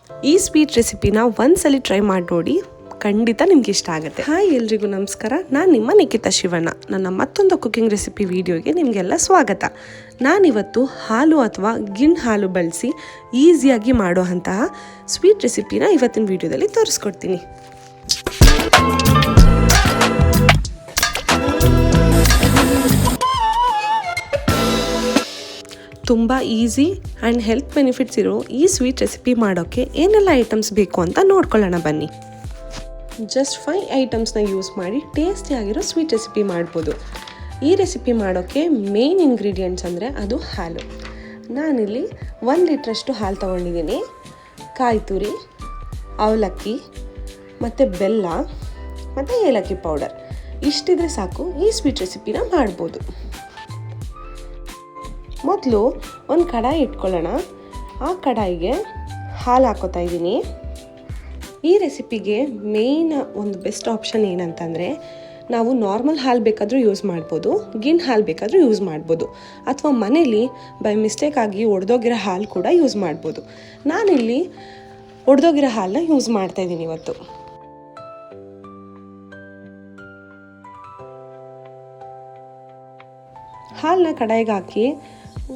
ಈ ಸ್ವೀಟ್ ರೆಸಿಪಿನ ಒಂದ್ಸಲಿ ಟ್ರೈ ಮಾಡಿ ನೋಡಿ, ಖಂಡಿತ ನಿಮ್ಗೆ ಇಷ್ಟ ಆಗುತ್ತೆ. ಹಾಯ್ ಎಲ್ರಿಗೂ ನಮಸ್ಕಾರ, ನಾನು ನಿಮ್ಮ ನಿಖಿತಾ ಶಿವಣ್ಣ. ನನ್ನ ಮತ್ತೊಂದು ಕುಕಿಂಗ್ ರೆಸಿಪಿ ವಿಡಿಯೋಗೆ ನಿಮಗೆಲ್ಲ ಸ್ವಾಗತ. ನಾನಿವತ್ತು ಹಾಲು ಅಥವಾ ಗಿಣ್ ಹಾಲು ಬಳಸಿ ಈಸಿಯಾಗಿ ಮಾಡುವಂತಹ ಸ್ವೀಟ್ ರೆಸಿಪಿನ ಇವತ್ತಿನ ವಿಡಿಯೋದಲ್ಲಿ ತೋರಿಸ್ಕೊಡ್ತೀನಿ. ತುಂಬ ಈಸಿ ಆ್ಯಂಡ್ ಹೆಲ್ತ್ ಬೆನಿಫಿಟ್ಸ್ ಇರೋ ಈ ಸ್ವೀಟ್ ರೆಸಿಪಿ ಮಾಡೋಕ್ಕೆ ಏನೆಲ್ಲ ಐಟಮ್ಸ್ ಬೇಕು ಅಂತ ನೋಡ್ಕೊಳ್ಳೋಣ ಬನ್ನಿ. ಜಸ್ಟ್ 5 ಐಟಮ್ಸ್ನ ಯೂಸ್ ಮಾಡಿ ಟೇಸ್ಟಿಯಾಗಿರೋ ಸ್ವೀಟ್ ರೆಸಿಪಿ ಮಾಡ್ಬೋದು. ಈ ರೆಸಿಪಿ ಮಾಡೋಕ್ಕೆ ಮೇನ್ ಇಂಗ್ರೀಡಿಯೆಂಟ್ಸ್ ಅಂದರೆ ಅದು ಹಾಲು. ನಾನಿಲ್ಲಿ 1 ಲೀಟ್ರಷ್ಟು ಹಾಲು ತೊಗೊಂಡಿದ್ದೀನಿ. ಕಾಯಿ ತುರಿ, ಅವಲಕ್ಕಿ ಮತ್ತು ಬೆಲ್ಲ ಮತ್ತು ಏಲಕ್ಕಿ ಪೌಡರ್ ಇಷ್ಟಿದ್ರೆ ಸಾಕು ಈ ಸ್ವೀಟ್ ರೆಸಿಪಿನ ಮಾಡ್ಬೋದು. ಮೊದಲು ಒಂದು ಕಡಾಯಿ ಇಟ್ಕೊಳ್ಳೋಣ. ಆ ಕಡಾಯಿಗೆ ಹಾಲು ಹಾಕೋತಾ ಇದ್ದೀನಿ. ಈ ರೆಸಿಪಿಗೆ ಮೇಯ್ನ್ ಒಂದು ಬೆಸ್ಟ್ ಆಪ್ಷನ್ ಏನಂತಂದರೆ, ನಾವು ನಾರ್ಮಲ್ ಹಾಲು ಬೇಕಾದರೂ ಯೂಸ್ ಮಾಡ್ಬೋದು, ಗಿಣ್ ಹಾಲು ಬೇಕಾದರೂ ಯೂಸ್ ಮಾಡ್ಬೋದು, ಅಥವಾ ಮನೇಲಿ ಬೈ ಮಿಸ್ಟೇಕ್ ಆಗಿ ಒಡೆದೋಗಿರೋ ಹಾಲು ಕೂಡ ಯೂಸ್ ಮಾಡ್ಬೋದು. ನಾನಿಲ್ಲಿ ಒಡೆದೋಗಿರೋ ಹಾಲನ್ನ ಯೂಸ್ ಮಾಡ್ತಾಯಿದ್ದೀನಿ ಇವತ್ತು. ಹಾಲನ್ನ ಕಡಾಯಿಗೆ ಹಾಕಿ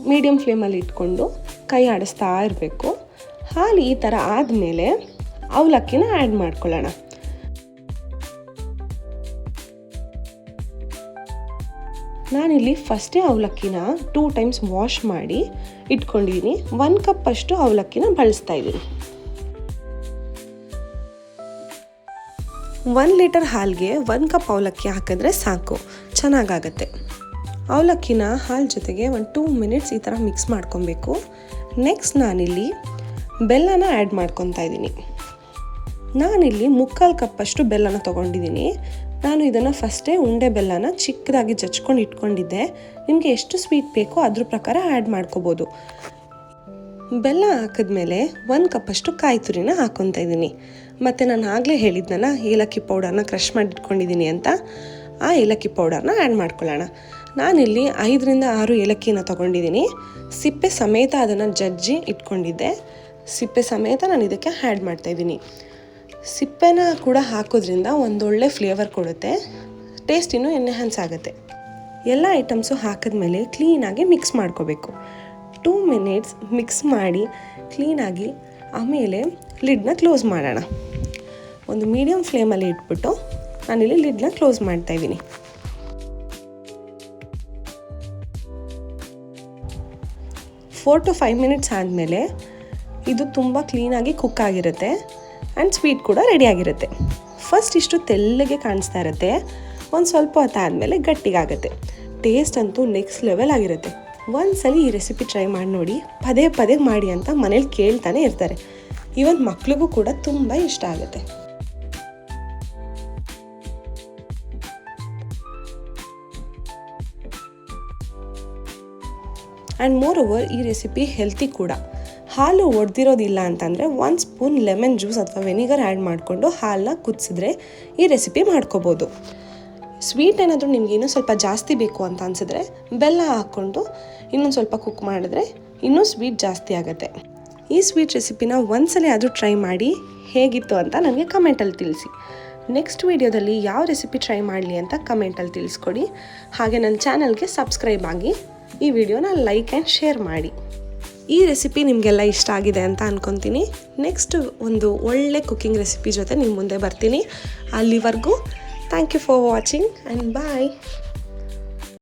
ಮೀಡಿಯಮ್ ಫ್ಲೇಮಲ್ಲಿ ಇಟ್ಕೊಂಡು ಕೈ ಆಡಿಸ್ತಾ ಇರಬೇಕು. ಹಾಲು ಈ ಥರ ಆದಮೇಲೆ ಅವಲಕ್ಕಿನ ಆ್ಯಡ್ ಮಾಡ್ಕೊಳ್ಳೋಣ. ನಾನಿಲ್ಲಿ ಫಸ್ಟೇ ಅವಲಕ್ಕಿನ 2 ಟೈಮ್ಸ್ ವಾಶ್ ಮಾಡಿ ಇಟ್ಕೊಂಡಿದ್ದೀನಿ. 1 ಕಪ್ ಅಷ್ಟು ಅವಲಕ್ಕಿನ ಬಳಸ್ತಾ ಇದ್ದೀನಿ. 1 ಲೀಟರ್ ಹಾಲಿಗೆ 1 ಕಪ್ ಅವಲಕ್ಕಿ ಹಾಕಿದ್ರೆ ಸಾಕು, ಚೆನ್ನಾಗಾಗತ್ತೆ. ಅವಲಕ್ಕಿನ ಹಾಲು ಜೊತೆಗೆ 2 ಮಿನಿಟ್ಸ್ ಈ ಥರ ಮಿಕ್ಸ್ ಮಾಡ್ಕೊಬೇಕು. ನೆಕ್ಸ್ಟ್ ನಾನಿಲ್ಲಿ ಬೆಲ್ಲನ ಆ್ಯಡ್ ಮಾಡ್ಕೊತಾ ಇದ್ದೀನಿ. ನಾನಿಲ್ಲಿ 3/4 ಕಪ್ಪಷ್ಟು ಬೆಲ್ಲನ ತೊಗೊಂಡಿದ್ದೀನಿ. ನಾನು ಇದನ್ನು ಫಸ್ಟೇ ಉಂಡೆ ಬೆಲ್ಲನ ಚಿಕ್ಕದಾಗಿ ಜಚ್ಕೊಂಡು ಇಟ್ಕೊಂಡಿದ್ದೆ. ನಿಮಗೆ ಎಷ್ಟು ಸ್ವೀಟ್ ಬೇಕೋ ಅದ್ರ ಪ್ರಕಾರ ಆ್ಯಡ್ ಮಾಡ್ಕೋಬೋದು. ಬೆಲ್ಲ ಹಾಕಿದ್ಮೇಲೆ 1 ಕಪ್ಪಷ್ಟು ಕಾಯಿ ತುರಿನ ಹಾಕ್ಕೊತಾ ಇದ್ದೀನಿ. ಮತ್ತು ನಾನು ಆಗಲೇ ಹೇಳಿದ್ನಲ್ಲ ಏಲಕ್ಕಿ ಪೌಡರ್ನ ಕ್ರಷ್ ಮಾಡಿ ಇಟ್ಕೊಂಡಿದ್ದೀನಿ ಅಂತ, ಆ ಏಲಕ್ಕಿ ಪೌಡರ್ನ ಆ್ಯಡ್ ಮಾಡ್ಕೊಳ್ಳೋಣ. ನಾನಿಲ್ಲಿ 5ರಿಂದ 6 ಏಲಕ್ಕಿನ ತೊಗೊಂಡಿದ್ದೀನಿ. ಸಿಪ್ಪೆ ಸಮೇತ ಅದನ್ನು ಜಜ್ಜಿ ಇಟ್ಕೊಂಡಿದ್ದೆ. ಸಿಪ್ಪೆ ಸಮೇತ ನಾನು ಇದಕ್ಕೆ ಆ್ಯಡ್ ಮಾಡ್ತಾಯಿದ್ದೀನಿ. ಸಿಪ್ಪೆನ ಕೂಡ ಹಾಕೋದ್ರಿಂದ ಒಂದೊಳ್ಳೆ ಫ್ಲೇವರ್ ಕೊಡುತ್ತೆ, ಟೇಸ್ಟ್ ಇನ್ನೂ ಎನ್ಹ್ಯಾನ್ಸ್ ಆಗುತ್ತೆ. ಎಲ್ಲ ಐಟಮ್ಸು ಹಾಕಿದ್ಮೇಲೆ ಕ್ಲೀನಾಗಿ ಮಿಕ್ಸ್ ಮಾಡ್ಕೋಬೇಕು. 2 ಮಿನಿಟ್ಸ್ ಮಿಕ್ಸ್ ಮಾಡಿ ಕ್ಲೀನಾಗಿ ಆಮೇಲೆ ಲಿಡ್ನ ಕ್ಲೋಸ್ ಮಾಡೋಣ. ಒಂದು ಮೀಡಿಯಮ್ ಫ್ಲೇಮಲ್ಲಿ ಇಟ್ಬಿಟ್ಟು ನಾನಿಲ್ಲಿ ಲಿಡ್ನ ಕ್ಲೋಸ್ ಮಾಡ್ತಾಯಿದ್ದೀನಿ. 4 to 5 ಮಿನಿಟ್ಸ್ ಆದಮೇಲೆ ಇದು ತುಂಬ ಕ್ಲೀನಾಗಿ ಕುಕ್ ಆಗಿರುತ್ತೆ ಆ್ಯಂಡ್ ಸ್ವೀಟ್ ಕೂಡ ರೆಡಿಯಾಗಿರುತ್ತೆ. ಫಸ್ಟ್ ಇಷ್ಟು ತೆಳ್ಳಗೆ ಕಾಣಿಸ್ತಾ ಇರುತ್ತೆ, ಒಂದು ಸ್ವಲ್ಪ ಹೊತ್ತಾದಮೇಲೆ ಗಟ್ಟಿಗಾಗುತ್ತೆ. ಟೇಸ್ಟ್ ಅಂತೂ ನೆಕ್ಸ್ಟ್ ಲೆವೆಲ್ ಆಗಿರುತ್ತೆ. ಒಂದ್ಸಲಿ ಈ ರೆಸಿಪಿ ಟ್ರೈ ಮಾಡಿ ನೋಡಿ, ಪದೇ ಪದೇ ಮಾಡಿ ಅಂತ ಮನೇಲಿ ಕೇಳ್ತಾನೆ ಇರ್ತಾರೆ. ಈವನ್ ಮಕ್ಳಿಗೂ ಕೂಡ ತುಂಬ ಇಷ್ಟ ಆಗುತ್ತೆ. ಆ್ಯಂಡ್ ಮೋರ್ ಓವರ್ ಈ ರೆಸಿಪಿ ಹೆಲ್ತಿ ಕೂಡ. ಹಾಲು ಒಡೆದಿರೋದಿಲ್ಲ ಅಂತಂದರೆ 1 ಸ್ಪೂನ್ ಲೆಮನ್ ಜ್ಯೂಸ್ ಅಥವಾ ವೆನಿಗರ್ ಆ್ಯಡ್ ಮಾಡಿಕೊಂಡು ಹಾಲನ್ನ ಕುದಿಸಿದ್ರೆ ಈ ರೆಸಿಪಿ ಮಾಡ್ಕೋಬೋದು. ಸ್ವೀಟ್ ಏನಾದರೂ ನಿಮ್ಗೆ ಇನ್ನೂ ಸ್ವಲ್ಪ ಜಾಸ್ತಿ ಬೇಕು ಅಂತ ಅನಿಸಿದ್ರೆ ಬೆಲ್ಲ ಹಾಕ್ಕೊಂಡು ಇನ್ನೊಂದು ಸ್ವಲ್ಪ ಕುಕ್ ಮಾಡಿದ್ರೆ ಇನ್ನೂ ಸ್ವೀಟ್ ಜಾಸ್ತಿ ಆಗುತ್ತೆ. ಈ ಸ್ವೀಟ್ ರೆಸಿಪಿನ ಒಂದ್ಸಲ ಆದರೂ ಟ್ರೈ ಮಾಡಿ ಹೇಗಿತ್ತು ಅಂತ ನನಗೆ ಕಮೆಂಟಲ್ಲಿ ತಿಳಿಸಿ. ನೆಕ್ಸ್ಟ್ ವೀಡಿಯೋದಲ್ಲಿ ಯಾವ ರೆಸಿಪಿ ಟ್ರೈ ಮಾಡಲಿ ಅಂತ ಕಮೆಂಟಲ್ಲಿ ತಿಳಿಸ್ಕೊಡಿ. ಹಾಗೆ ನನ್ನ ಚಾನಲ್ಗೆ ಸಬ್ಸ್ಕ್ರೈಬ್ ಆಗಿ ಈ ವಿಡಿಯೋನ ಲೈಕ್ ಆ್ಯಂಡ್ ಶೇರ್ ಮಾಡಿ. ಈ ರೆಸಿಪಿ ನಿಮಗೆಲ್ಲ ಇಷ್ಟ ಆಗಿದೆ ಅಂತ ಅಂದ್ಕೊತೀನಿ. ನೆಕ್ಸ್ಟ್ ಒಂದು ಒಳ್ಳೆ ಕುಕ್ಕಿಂಗ್ ರೆಸಿಪಿ ಜೊತೆ ನಿಮ್ಮ ಮುಂದೆ ಬರ್ತೀನಿ. ಅಲ್ಲಿವರೆಗೂ thank you for watching and bye.